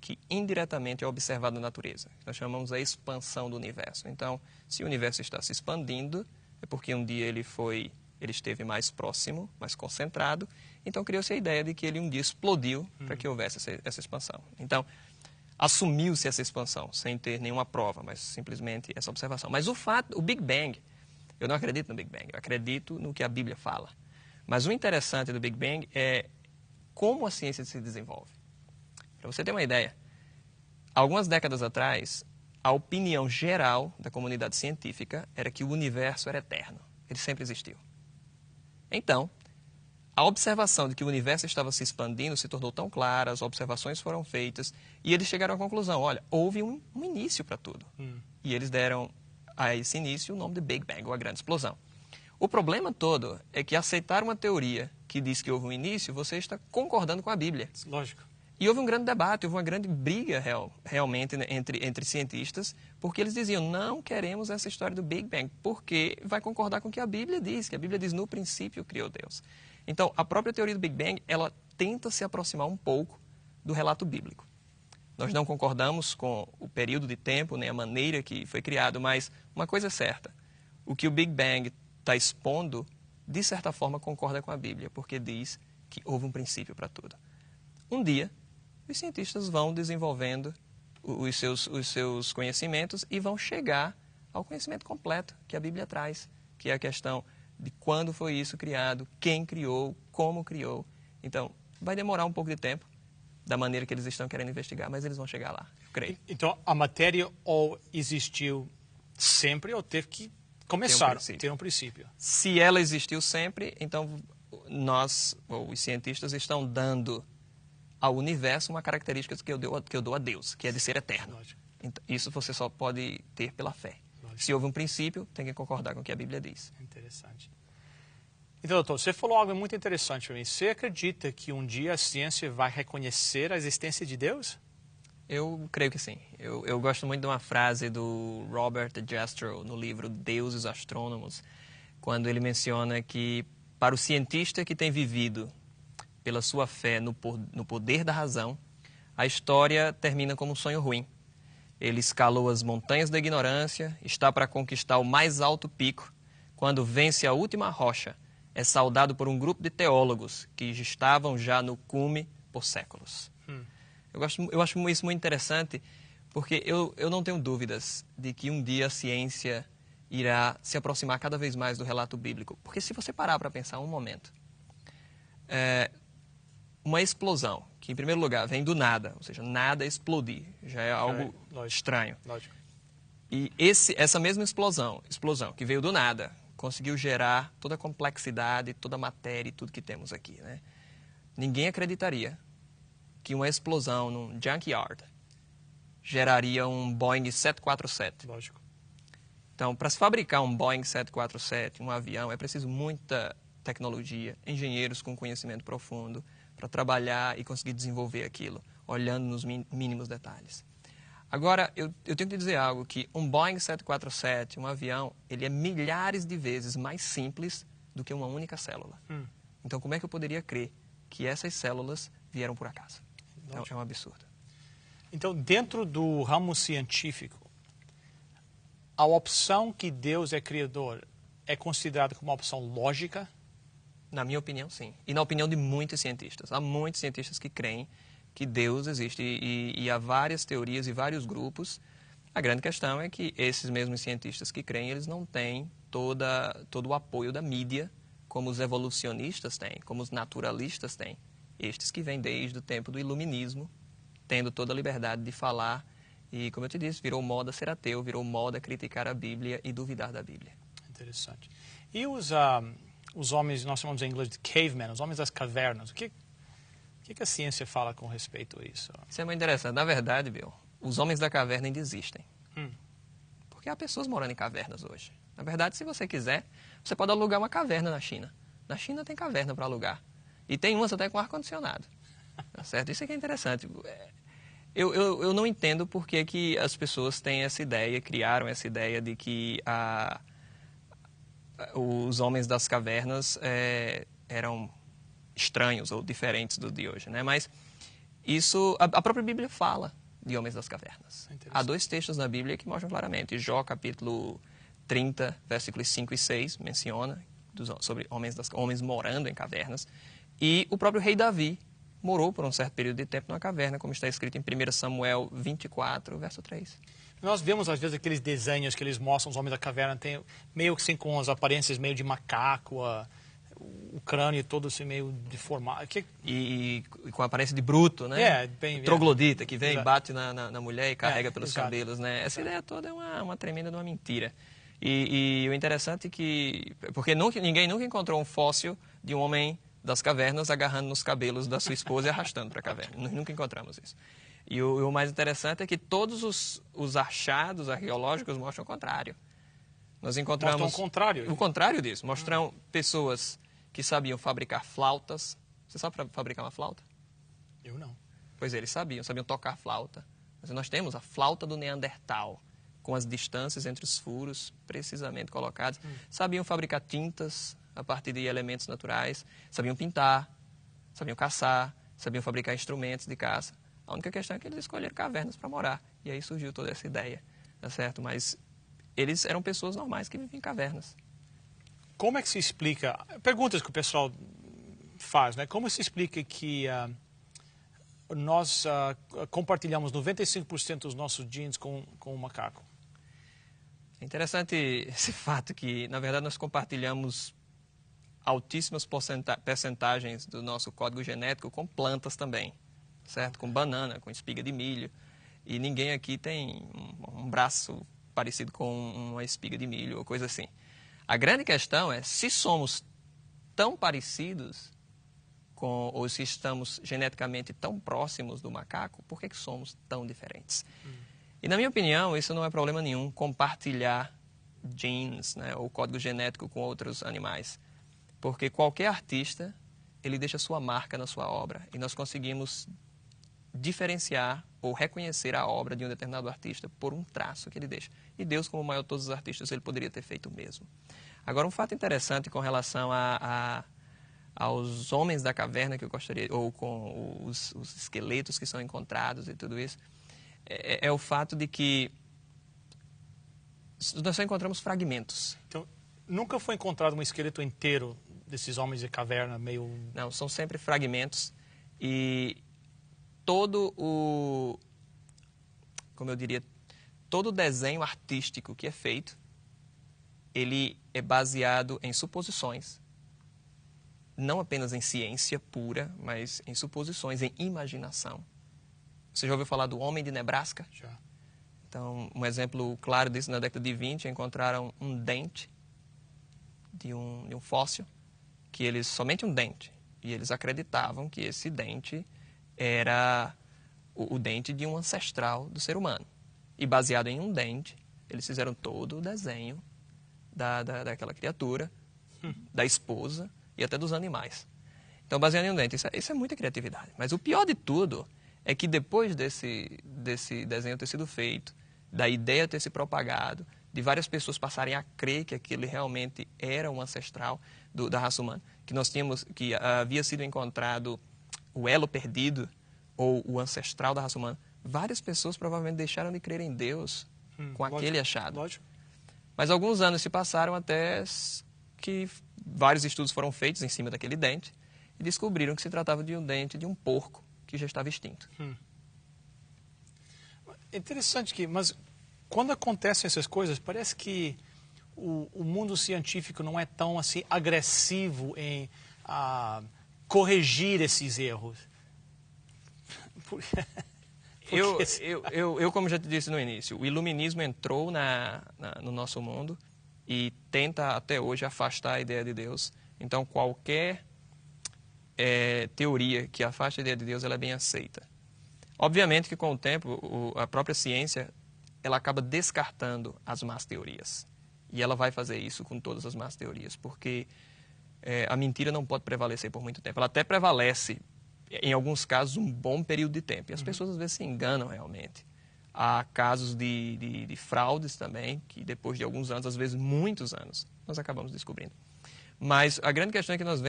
que indiretamente é observado na natureza. Nós chamamos a expansão do universo. Então, se o universo está se expandindo, é porque um dia ele esteve mais próximo, mais concentrado, então criou-se a ideia de que ele um dia explodiu para que houvesse essa expansão. Então, assumiu-se essa expansão, sem ter nenhuma prova, mas simplesmente essa observação. Mas o Big Bang, eu não acredito no Big Bang, eu acredito no que a Bíblia fala. Mas o interessante do Big Bang é como a ciência se desenvolve. Para você ter uma ideia, algumas décadas atrás, a opinião geral da comunidade científica era que o universo era eterno, ele sempre existiu. Então, a observação de que o universo estava se expandindo se tornou tão clara, as observações foram feitas, e eles chegaram à conclusão, olha, houve um início para tudo. E eles deram a esse início o nome de Big Bang, ou a grande explosão. O problema todo é que aceitar uma teoria que diz que houve um início, você está concordando com a Bíblia. Lógico. E houve um grande debate, houve uma grande briga realmente entre cientistas, porque eles diziam, não queremos essa história do Big Bang, porque vai concordar com o que a Bíblia diz, que a Bíblia diz, no princípio criou Deus. Então, a própria teoria do Big Bang, ela tenta se aproximar um pouco do relato bíblico. Nós não concordamos com o período de tempo, nem a maneira que foi criado, mas uma coisa é certa, o que o Big Bang está expondo, de certa forma, concorda com a Bíblia, porque diz que houve um princípio para tudo. Um dia, os cientistas vão desenvolvendo os seus conhecimentos e vão chegar ao conhecimento completo que a Bíblia traz, que é a questão de quando foi isso criado, quem criou, como criou. Então, vai demorar um pouco de tempo, da maneira que eles estão querendo investigar, mas eles vão chegar lá, eu creio. Então, a matéria ou existiu sempre ou teve que começar, ter um princípio. Se ela existiu sempre, então os cientistas, estão dando ao universo uma característica que eu dou a Deus, que é de ser eterno. Então, isso você só pode ter pela fé. Lógico. Se houve um princípio, tem que concordar com o que a Bíblia diz. Interessante. Então, doutor, você falou algo muito interessante para mim. Você acredita que um dia a ciência vai reconhecer a existência de Deus? Eu creio que sim. Eu gosto muito de uma frase do Robert Jastrow no livro Deus e os Astrônomos, quando ele menciona que para o cientista que tem vivido pela sua fé no poder da razão, a história termina como um sonho ruim. Ele escalou as montanhas da ignorância, está para conquistar o mais alto pico, quando vence a última rocha, é saudado por um grupo de teólogos que estavam já no cume por séculos. Eu acho isso muito interessante, porque eu não tenho dúvidas de que um dia a ciência irá se aproximar cada vez mais do relato bíblico. Porque se você parar para pensar um momento, uma explosão, que em primeiro lugar vem do nada, ou seja, nada explodir, já é algo estranho. Lógico. E essa mesma explosão que veio do nada, conseguiu gerar toda a complexidade, toda a matéria e tudo que temos aqui, né? Ninguém acreditaria que uma explosão num junkyard geraria um Boeing 747. Lógico. Então, para se fabricar um Boeing 747, um avião, é preciso muita tecnologia, engenheiros com conhecimento profundo para trabalhar e conseguir desenvolver aquilo, olhando nos mínimos detalhes. Agora, eu tenho que dizer algo, que um Boeing 747, um avião, ele é milhares de vezes mais simples do que uma única célula. Então, como é que eu poderia crer que essas células vieram por acaso? Então, é um absurdo. Então, dentro do ramo científico, a opção que Deus é criador é considerada como uma opção lógica? Na minha opinião, sim. E na opinião de muitos cientistas. Há muitos cientistas que creem que Deus existe e há várias teorias e vários grupos. A grande questão é que esses mesmos cientistas que creem, eles não têm todo o apoio da mídia, como os evolucionistas têm, como os naturalistas têm. Estes que vêm desde o tempo do iluminismo, tendo toda a liberdade de falar. E, como eu te disse, virou moda ser ateu, virou moda criticar a Bíblia e duvidar da Bíblia. Interessante. E os homens, nós chamamos em inglês de cavemen, os homens das cavernas, o que a ciência fala com respeito a isso? Isso é muito interessante. Na verdade, Bill, os homens da caverna ainda existem. Porque há pessoas morando em cavernas hoje. Na verdade, se você quiser, você pode alugar uma caverna na China. Na China tem caverna para alugar. E tem umas até com ar-condicionado. Tá certo? Isso é que é interessante. Eu não entendo por que as pessoas têm essa ideia, criaram essa ideia de que os homens das cavernas eram estranhos ou diferentes do de hoje, né? Mas Isso, a própria Bíblia fala de homens das cavernas. Há 2 textos na Bíblia que mostram claramente. Jó, capítulo 30, versículos 5 e 6, menciona sobre homens morando em cavernas. E o próprio rei Davi morou por um certo período de tempo numa caverna, como está escrito em 1 Samuel 24, verso 3. Nós vemos, às vezes, aqueles desenhos que eles mostram, os homens da caverna, tem meio que assim, com as aparências meio de macaco, o crânio todo assim, meio deformado. E com a aparência de bruto, né? Bem... Troglodita, que vem e bate na mulher e carrega pelos exato. cabelos, né? Essa ideia toda é uma tremenda de uma mentira. E o interessante é que... Porque ninguém nunca encontrou um fóssil de um homem das cavernas agarrando nos cabelos da sua esposa e arrastando para a caverna. Nós nunca encontramos isso. E o mais interessante é que todos os achados arqueológicos mostram o contrário. Nós encontramos... Mostram o contrário. O contrário disso. Mostram pessoas que sabiam fabricar flautas. Você sabe fabricar uma flauta? Eu não. Pois eles sabiam tocar flauta. Mas nós temos a flauta do Neandertal, com as distâncias entre os furos precisamente colocadas. Sabiam fabricar tintas a partir de elementos naturais. Sabiam pintar, sabiam caçar, sabiam fabricar instrumentos de caça. A única questão é que eles escolheram cavernas para morar. E aí surgiu toda essa ideia, tá certo? Mas eles eram pessoas normais que viviam em cavernas. Como é que se explica... Perguntas que o pessoal faz, né? Como se explica que nós compartilhamos 95% dos nossos genes com o macaco? É interessante esse fato que, na verdade, nós compartilhamos altíssimas percentagens do nosso código genético com plantas também, certo? Com banana, com espiga de milho. E ninguém aqui tem um braço parecido com uma espiga de milho ou coisa assim. A grande questão é, se somos tão parecidos ou se estamos geneticamente tão próximos do macaco, por que somos tão diferentes? E, na minha opinião, isso não é problema nenhum, compartilhar genes, né, ou código genético com outros animais. Porque qualquer artista, ele deixa sua marca na sua obra. E nós conseguimos diferenciar ou reconhecer a obra de um determinado artista por um traço que ele deixa. E Deus, como o maior de todos os artistas, ele poderia ter feito o mesmo. Agora, um fato interessante com relação aos homens da caverna que eu gostaria, ou com os esqueletos que são encontrados e tudo isso, é o fato de que nós só encontramos fragmentos. Então, nunca foi encontrado um esqueleto inteiro desses homens de caverna meio... Não, são sempre fragmentos e todo como eu diria, todo o desenho artístico que é feito, ele é baseado em suposições. Não apenas em ciência pura, mas em suposições, em imaginação. Você já ouviu falar do homem de Nebraska? Já. Então, um exemplo claro disso, na década de 20, encontraram um dente de um fóssil, somente um dente, e eles acreditavam que esse dente era o dente de um ancestral do ser humano. E baseado em um dente, eles fizeram todo o desenho daquela criatura, da esposa e até dos animais. Então, baseado em um dente, isso é muita criatividade. Mas o pior de tudo é que depois desse desenho ter sido feito, da ideia ter se propagado, de várias pessoas passarem a crer que aquele realmente era um ancestral da raça humana, que havia sido encontrado o elo perdido ou o ancestral da raça humana, várias pessoas provavelmente deixaram de crer em Deus com aquele achado. Lógico. Mas alguns anos se passaram até que vários estudos foram feitos em cima daquele dente e descobriram que se tratava de um dente de um porco que já estava extinto. É interessante mas quando acontecem essas coisas, parece que o mundo científico não é tão assim agressivo em corrigir esses erros. Eu, como já te disse no início, o iluminismo entrou no nosso mundo e tenta até hoje afastar a ideia de Deus. Então, qualquer teoria que afaste a ideia de Deus, ela é bem aceita. Obviamente que com o tempo, a própria ciência, ela acaba descartando as más teorias. E ela vai fazer isso com todas as más teorias, porque a mentira não pode prevalecer por muito tempo. Ela até prevalece, em alguns casos, um bom período de tempo. E as pessoas, às vezes, se enganam realmente. Há casos de fraudes também, que depois de alguns anos, às vezes muitos anos, nós acabamos descobrindo. Mas a grande questão é que nós